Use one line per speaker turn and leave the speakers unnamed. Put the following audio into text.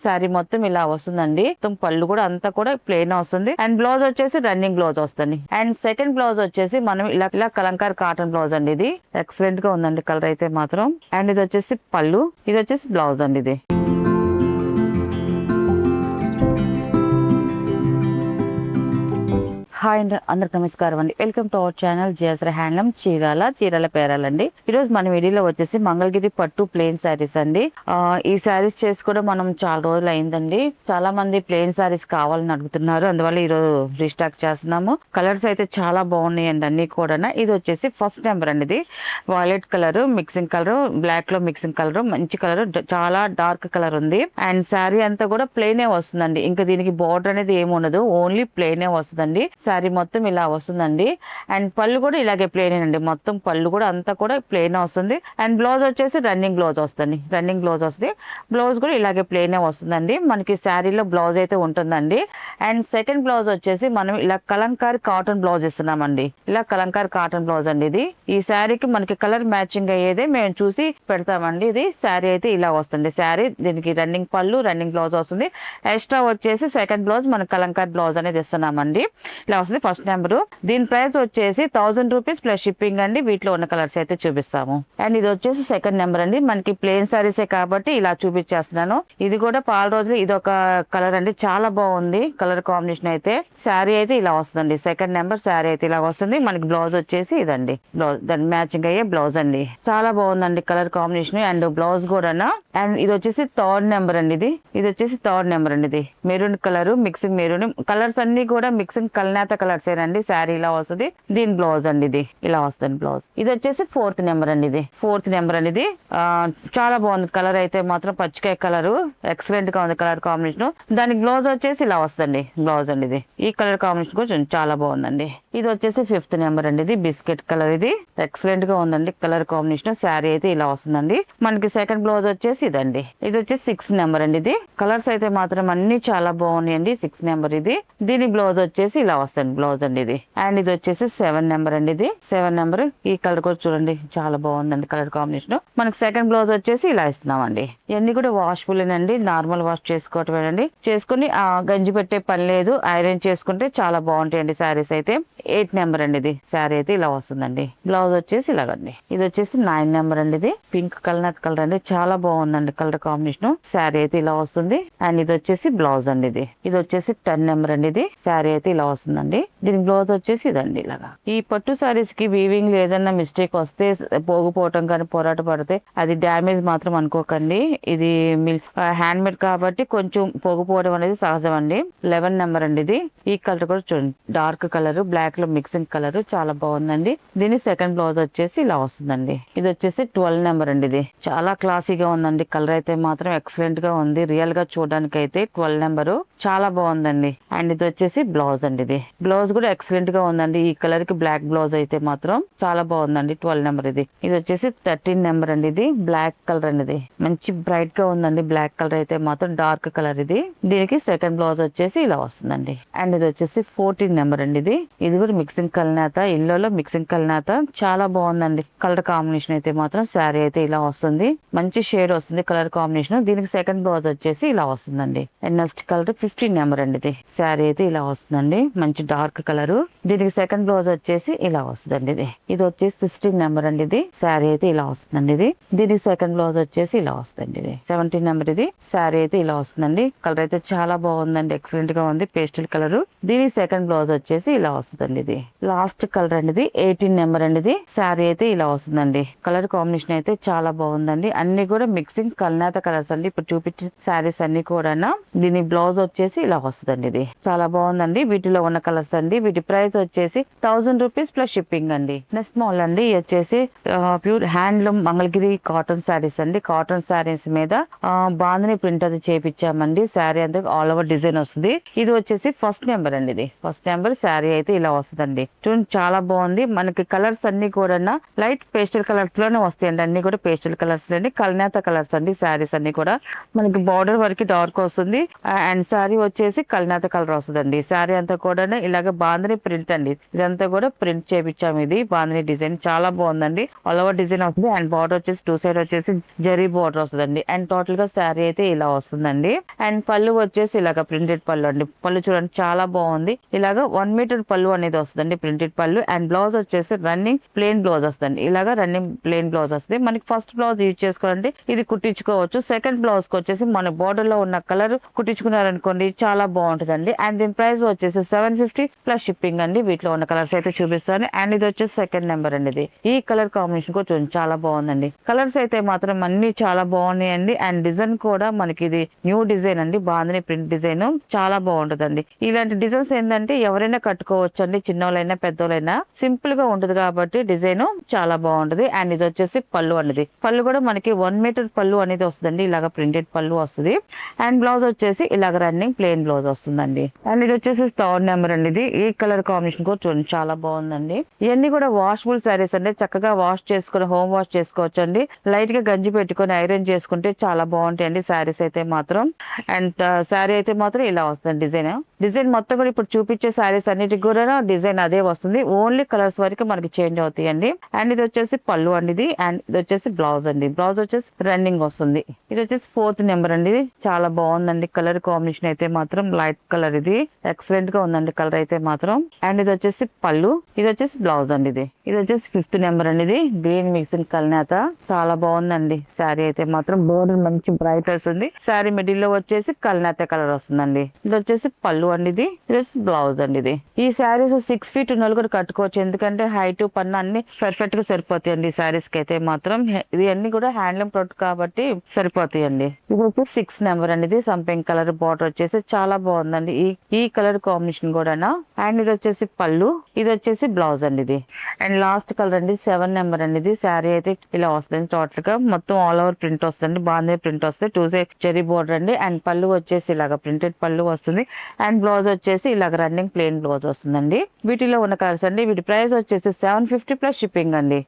శారీ మొత్తం ఇలా వస్తుందండి. మొత్తం పళ్ళు కూడా అంతా కూడా ప్లెయిన్ వస్తుంది. అండ్ బ్లౌజ్ వచ్చేసి రన్నింగ్ బ్లౌజ్ వస్తుంది. అండ్ సెకండ్ బ్లౌజ్ వచ్చేసి మనం ఇలా కలంకార్ కాటన్ బ్లౌజ్ అండి. ఇది ఎక్సలెంట్ గా ఉందండి కలర్ అయితే మాత్రం. అండ్ ఇది వచ్చేసి పళ్ళు, ఇది వచ్చేసి బ్లౌజ్ అండి. ఇది హాయ్ అండి, అందరికి నమస్కారం అండి. Welcome to our channel JSR handloom Chirala పేరాలండి. ఈ రోజు మన వీడియోలో వచ్చేసి మంగళగిరి పట్టు ప్లెయిన్ శారీస్ అండి. ఈ శారీస్ చేసి కూడా మనం చాలా రోజులు అయిందండి. చాలా మంది ప్లెయిన్ శారీస్ కావాలని అడుగుతున్నారు, అందువల్ల ఈ రోజు రీస్టాక్ చేస్తున్నాము. కలర్స్ అయితే చాలా బాగున్నాయండి అన్ని కూడా. ఇది వచ్చేసి ఫస్ట్ నెంబర్ అండి. ఇది violet colour mixing colour, black లో మిక్సింగ్ కలర్, మంచి కలర్, చాలా డార్క్ కలర్ ఉంది. అండ్ శారీ అంతా కూడా ప్లెయినే వస్తుందండి. ఇంకా దీనికి బార్డర్ అనేది ఏమి ఉండదు, ఓన్లీ ప్లెయినే వస్తుందండి. శారీ మొత్తం ఇలా వస్తుందండి. అండ్ పళ్ళు కూడా ఇలాగే ప్లెయిన్ అండి. మొత్తం పళ్ళు కూడా అంతా కూడా ప్లెయిన్ వస్తుంది. అండ్ బ్లౌజ్ వచ్చేసి రన్నింగ్ బ్లౌజ్ వస్తుంది. రన్నింగ్ బ్లౌజ్ వస్తుంది. బ్లౌజ్ కూడా ఇలాగే ప్లెయిన్ వస్తుందండి. మనకి శారీలో బ్లౌజ్ అయితే ఉంటుందండి. అండ్ సెకండ్ బ్లౌజ్ వచ్చేసి మనం ఇలా కలంకారీ కాటన్ బ్లౌజ్ ఇస్తున్నామండి. ఇలా కలంకారీ కాటన్ బ్లౌజ్ అండి. ఇది ఈ శారీకి మనకి కలర్ మ్యాచింగ్ అయ్యేదే మేము చూసి పెడతామండి. ఇది శారీ అయితే ఇలా వస్తుంది. శారీ దీనికి రన్నింగ్ పళ్ళు, రన్నింగ్ బ్లౌజ్ వస్తుంది. ఎక్స్ట్రా వచ్చేసి సెకండ్ బ్లౌజ్ మన కలంకారీ బ్లౌజ్ అనేది ఇస్తున్నామండి. ఇలా వస్తుంది ఫస్ట్ నెంబర్. దీని ప్రైస్ వచ్చేసి 1000 రూపీస్ ప్లస్ షిప్పింగ్ అండి. వీటిలో ఉన్న కలర్స్ అయితే చూపిస్తాము. అండ్ ఇది వచ్చేసి సెకండ్ నెంబర్ అండి. మనకి ప్లెయిన్ సారీసే కాబట్టి ఇలా చూపించేస్తున్నాను. ఇది కూడా పాల రోజులు ఇది ఒక కలర్ అండి. చాలా బాగుంది కలర్ కాంబినేషన్ అయితే. శారీ అయితే ఇలా వస్తుందండి. సెకండ్ నెంబర్ శారీ అయితే ఇలా వస్తుంది. మనకి బ్లౌజ్ వచ్చేసి ఇదండి. బ్లౌజ్ దాని మ్యాచింగ్ అయ్యే బ్లౌజ్ అండి. చాలా బాగుందండి కలర్ కాంబినేషన్. అండ్ బ్లౌజ్ కూడా. అండ్ ఇది వచ్చేసి థర్డ్ నెంబర్ అండి. ఇది వచ్చేసి థర్డ్ నెంబర్ అండి. ఇది maroon colour mixing, maroon colours అన్ని కూడా మిక్సింగ్ కల్నేత కలర్స్ ఏనండి. శారీ ఇలా వస్తుంది. దీని బ్లౌజ్ అండి. ఇది ఇలా వస్తుంది బ్లౌజ్. ఇది వచ్చేసి ఫోర్త్ నెంబర్ అండి. ఇది ఫోర్త్ నెంబర్ అండి. ఇది చాలా బాగుంది కలర్ అయితే మాత్రం. పచ్చికాయ కలర్ ఎక్సలెంట్ గా ఉంది కలర్ కాంబినేషన్. దానికి బ్లౌజ్ వచ్చేసి ఇలా వస్తుంది బ్లౌజ్ అండి. ఇది ఈ కలర్ కాంబినేషన్ కూడా చాలా బాగుందండి. ఇది వచ్చేసి ఫిఫ్త్ నెంబర్ అండి. ఇది బిస్కెట్ కలర్. ఇది ఎక్సలెంట్ గా ఉందండి కలర్ కాంబినేషన్. శారీ అయితే ఇలా వస్తుందండి. మనకి సెకండ్ బ్లౌజ్ వచ్చేసి ఇదండి. ఇది వచ్చేసి 6 నెంబర్ అండి. ఇది కలర్స్ అయితే మాత్రం అన్ని చాలా బాగున్నాయండి. 6 నెంబర్ ఇది. దీని బ్లౌజ్ వచ్చేసి ఇలా వస్తుంది బ్లౌజ్ అండి. ఇది అండ్ ఇది వచ్చేసి 7 నెంబర్ అండి. ఇది 7 నెంబర్. ఈ కలర్ కూడా చూడండి చాలా బాగుందండి కలర్ కాంబినేషన్. మనకి సెకండ్ బ్లౌజ్ వచ్చేసి ఇలా ఇస్తున్నామండి. ఇవన్నీ కూడా వాష్ఫుల్ అండి. నార్మల్ వాష్ చేసుకోవటమేనండి. చేసుకుని గంజి పెట్టే పని లేదు. ఐరన్ చేసుకుంటే చాలా బాగుంటాయండి శారీస్ అయితే. 8 నెంబర్ అండి. ఇది శారీ అయితే ఇలా వస్తుందండి. బ్లౌజ్ వచ్చేసి ఇలాగండి. ఇది వచ్చేసి 9 నెంబర్ అండి. ఇది పింక్ కలర్ అండి. చాలా బాగుందండి కలర్ కాంబినేషన్. శారీ అయితే ఇలా వస్తుంది. అండ్ ఇది వచ్చేసి బ్లౌజ్ అండి. ఇది వచ్చేసి 10 నెంబర్ అండి. ఇది శారీ అయితే ఇలా వస్తుందండి. దీని బ్లౌజ్ వచ్చేసి ఇదండి ఇలాగా. ఈ పట్టు సారీస్ కి వీవింగ్ ఏదన్నా మిస్టేక్ వస్తే, పోగుపోవటం కానీ పోరాట పడితే అది డ్యామేజ్ మాత్రం అనుకోకండి. ఇది హ్యాండ్ మేడ్ కాబట్టి కొంచెం పోగుపోవడం అనేది సహజం అండి. 11 నెంబర్ అండి. ఇది ఈ కలర్ కూడా చూడండి డార్క్ కలర్, బ్లాక్ లో మిక్సింగ్ కలర్ చాలా బాగుందండి. దీని సెకండ్ బ్లౌజ్ వచ్చేసి ఇలా వస్తుందండి. ఇది వచ్చేసి 12 నెంబర్ అండి. ఇది చాలా క్లాసీగా ఉందండి. కలర్ అయితే మాత్రం ఎక్సలెంట్ గా ఉంది. రియల్ గా చూడడానికి అయితే 12 నెంబర్ చాలా బాగుందండి. అండ్ ఇది వచ్చేసి బ్లౌజ్ అండి. ఇది బ్లౌజ్ కూడా ఎక్సలెంట్ గా ఉందండి. ఈ కలర్ కి బ్లాక్ బ్లౌజ్ అయితే మాత్రం చాలా బాగుందండి. 12 నెంబర్ ఇది. ఇది వచ్చేసి 13 నెంబర్ అండి. ఇది బ్లాక్ కలర్ అండి. ఇది మంచి బ్రైట్ గా ఉందండి. బ్లాక్ కలర్ అయితే మాత్రం డార్క్ కలర్. ఇది దీనికి సెకండ్ బ్లౌజ్ వచ్చేసి ఇలా వస్తుందండి. అండ్ ఇది వచ్చేసి 14 నెంబర్ అండి. ఇది కూడా మిక్సింగ్ కల్నేత, ఇల్లులో మిక్సింగ్ కల్నేత చాలా బాగుందండి కలర్ కాంబినేషన్ అయితే మాత్రం. శారీ అయితే ఇలా వస్తుంది. మంచి షేడ్ వస్తుంది కలర్ కాంబినేషన్. దీనికి సెకండ్ బ్లౌజ్ వచ్చేసి ఇలా వస్తుందండి. అండ్ నెక్స్ట్ కలర్ 15 నెంబర్ అండి. ఇది శారీ అయితే ఇలా వస్తుందండి. మంచి డార్క్ కలర్. దీనికి సెకండ్ బ్లౌజ్ వచ్చేసి ఇలా వస్తుందండి. ఇది వచ్చేసి 16 నెంబర్ అండి. ఇది శారీ అయితే ఇలా వస్తుందండి. దీనికి సెకండ్ బ్లౌజ్ వచ్చేసి ఇలా వస్తుందండి. ఇది 17 నెంబర్. ఇది శారీ అయితే ఇలా వస్తుందండి. కలర్ అయితే చాలా బాగుందండి. ఎక్సలెంట్ గా ఉంది పేస్టల్ కలర్. దీనికి సెకండ్ బ్లౌజ్ వచ్చేసి ఇలా వస్తుందండి. ఇది లాస్ట్ కలర్ అండి. ఇది 18 నెంబర్ అండి. ఇది శారీ అయితే ఇలా వస్తుందండి. కలర్ కాంబినేషన్ అయితే చాలా బాగుందండి. అన్ని కూడా మిక్సింగ్ కల్నేత కలర్స్ అండి. ఇప్పుడు చూపించిన శారీస్ అన్ని కూడా. దీని బ్లౌజ్ వచ్చేసి ఇలా వస్తుందండి. ఇది చాలా బాగుందండి. వీటిలో ఉన్న కలర్స్ అండి. వీటి ప్రైస్ వచ్చేసి 1000 రూపీస్ ప్లస్ షిప్పింగ్ అండి. నెక్స్ట్ మాల్ అండి. ఇది వచ్చేసి pure handloom Mangalagiri cotton saris అండి. కాటన్ శారీస్ మీద బాందిని ప్రింట్ అది చేపించామండి. శారీ అంతా ఆల్ ఓవర్ డిజైన్ వస్తుంది. ఇది వచ్చేసి ఫస్ట్ నెంబర్ అండి. ఇది ఫస్ట్ నెంబర్. శారీ అయితే ఇలా వస్తుందండి. చూడండి చాలా బాగుంది. మనకి కలర్స్ అన్ని కూడా లైట్ పేస్టల్ కలర్స్ లోనే వస్తాయండి. అన్ని కూడా పేస్టల్ కలర్స్ అండి. కల్నేత కలర్స్ అండి. శారీస్ అన్ని కూడా మనకి బార్డర్ వరకు డార్క్ వస్తుంది. అండ్ శారీ వచ్చేసి కల్నేత కలర్ వస్తుందండి. శారీ అంతా కూడా ఇలాగ బాందిని ప్రింట్ అండి. ఇదంతా కూడా ప్రింట్ చేపించాము. ఇది బాందిని డిజైన్ చాలా బాగుందండి. ఆల్ ఓవర్ డిజైన్ వస్తుంది అండ్ బార్డర్ వచ్చేసి టూ సైడ్ వచ్చేసి జరీ బార్డర్ వస్తుందండి. అండ్ టోటల్ గా శారీ అయితే ఇలా వస్తుందండి. అండ్ పళ్ళు వచ్చేసి ఇలాగ ప్రింటెడ్ పళ్ళు అండి. పళ్ళు చూడండి చాలా బాగుంది. ఇలాగ 1 మీటర్ పళ్ళు అనేది వస్తుందండి ప్రింటెడ్ పళ్ళు. అండ్ బ్లౌజ్ వచ్చేసి రన్నింగ్ ప్లెయిన్ బ్లౌజ్ వస్తుంది. ఇలాగ రన్నింగ్ ప్లెయిన్ బ్లౌజ్ వస్తుంది. మనకి ఫస్ట్ బ్లౌజ్ యూజ్ చేసుకోవాలంటే ఇది కుట్టించుకోవచ్చు. సెకండ్ బ్లౌజ్ కి వచ్చేసి మన బోర్డర్ లో ఉన్న కలర్ కుట్టించుకున్నారనుకోండి చాలా బాగుంటుందండి. అండ్ దీని ప్రైస్ వచ్చేసి 750 ప్లస్ షిప్పింగ్ అండి. వీటిలో ఉన్న కలర్స్ అయితే చూపిస్తాను. అండ్ ఇది వచ్చేసి సెకండ్ నెంబర్ అండి. ఇది ఈ కలర్ కాంబినేషన్ కూడా చూడండి చాలా బాగుందండి. కలర్స్ అయితే మాత్రం అన్ని చాలా బాగున్నాయండి. అండ్ డిజైన్ కూడా మనకి ఇది న్యూ డిజైన్ అండి. బాగుంది ప్రింట్ డిజైన్ చాలా బాగుంటదండి. ఇలాంటి డిజైన్స్ ఏంటంటే ఎవరైనా కట్టుకోవచ్చు అండి. చిన్నోళ్ళైనా పెద్దోళ్ళైనా సింపుల్ గా ఉంటది కాబట్టి డిజైన్ చాలా బాగుంటది. అండ్ ఇది వచ్చేసి పళ్ళు అనేది. పళ్ళు కూడా మనకి 1 మీటర్ పళ్ళు అనేది వస్తుందండి. ఇలాగ ప్రింటెడ్ పళ్ళు వస్తుంది. అండ్ బ్లౌజ్ వచ్చేసి ఇలాగ రన్నింగ్ ప్లెయిన్ బ్లౌజ్ వస్తుందండి. అండ్ ఇది వచ్చేసి థర్డ్ నెంబర్ అండి. ఇది ఈ కలర్ కాంబినేషన్ కూడా చూడండి చాలా బాగుందండి. ఇవన్నీ కూడా వాషబుల్ శారీస్ అండి. చక్కగా వాష్ చేసుకుని హోమ్ వాష్ చేసుకోవచ్చు అండి. లైట్ గా గంజి పెట్టుకుని ఐరన్ చేసుకుంటే చాలా బాగుంటాయండి శారీస్ అయితే మాత్రం. అండ్ శారీ అయితే మాత్రం ఇలా వస్తుంది డిజైన్ మొత్తం కూడా ఇప్పుడు చూపించే శారీస్ అన్నిటికి కూడా డిజైన్ అదే వస్తుంది. ఓన్లీ కలర్స్ వరకు మనకి చేంజ్ అవుతాయండి. అండ్ ఇది వచ్చేసి పళ్ళు అండి. ఇది అండ్ ఇది వచ్చేసి బ్లౌజ్ అండి. బ్లౌజ్ వచ్చేసి రన్నింగ్ వస్తుంది. ఇది వచ్చేసి ఫోర్త్ నెంబర్ అండి. చాలా బాగుందండి. కలర్ కాంబినేషన్ అయితే మాత్రం లైట్ కలర్. ఇది ఎక్సలెంట్ గా ఉందండి కలర్ అయితే మాత్రం. అండ్ ఇది వచ్చేసి పళ్ళు. ఇది వచ్చేసి బ్లౌజ్ అండి. ఇది వచ్చేసి ఫిఫ్త్ నెంబర్ అండి. ఇది గ్రీన్ మిక్సింగ్ కల్నేత చాలా బాగుందండి. శారీ అయితే మాత్రం బోర్డర్ మంచి బ్రైట్ వస్తుంది. శారీ మిడిల్ లో వచ్చేసి కల్నేత కలర్ వస్తుందండి. ఇది వచ్చేసి పళ్ళు అండి. ఇది వచ్చేసి బ్లౌజ్ అండి. ఈ శారీస్ 6 ఫీట్ ఉన్న వాళ్ళు కూడా కట్టుకోవచ్చు. ఎందుకంటే హైట్ పన్ను అన్ని పర్ఫెక్ట్ గా సరిపోతాయండి. ఈ శారీస్ కి అయితే మాత్రం ఇది అన్ని కూడా హ్యాండ్లూమ్ ప్రొడక్ట్ కాబట్టి సరిపోతాయండి. ఇది వచ్చేసి 6 నెంబర్ అండి. ఇది సంపింగ్ కలర్ బార్డర్ వచ్చేసి చాలా బాగుందండి. ఈ కలర్ కాంబినేషన్ కూడా. అండ్ ఇది వచ్చేసి పళ్ళు. ఇది వచ్చేసి బ్లౌజ్ అండి. అండ్ లాస్ట్ కలర్ అండి 7 నెంబర్ అండి. ఇది శారీ అయితే ఇలా వస్తుంది. టోటల్ గా మొత్తం ఆల్ ఓవర్ ప్రింట్ వస్తుంది. బాగుంది ప్రింట్ వస్తుంది. 2 సైడ్ చెరీ బోర్డర్ అండి. అండ్ పళ్ళు వచ్చేసి ఇలాగ ప్రింటెడ్ పళ్ళు వస్తుంది. అండ్ బ్లౌజ్ వచ్చేసి ఇలాగ రన్నింగ్ ప్లెయిన్ బ్లౌజ్ వస్తుందండి. వీటిలో ఉన్న కలర్స్ అండి. వీటి ప్రైస్ వచ్చేసి 750 ప్లస్ షిప్పింగ్ అండి.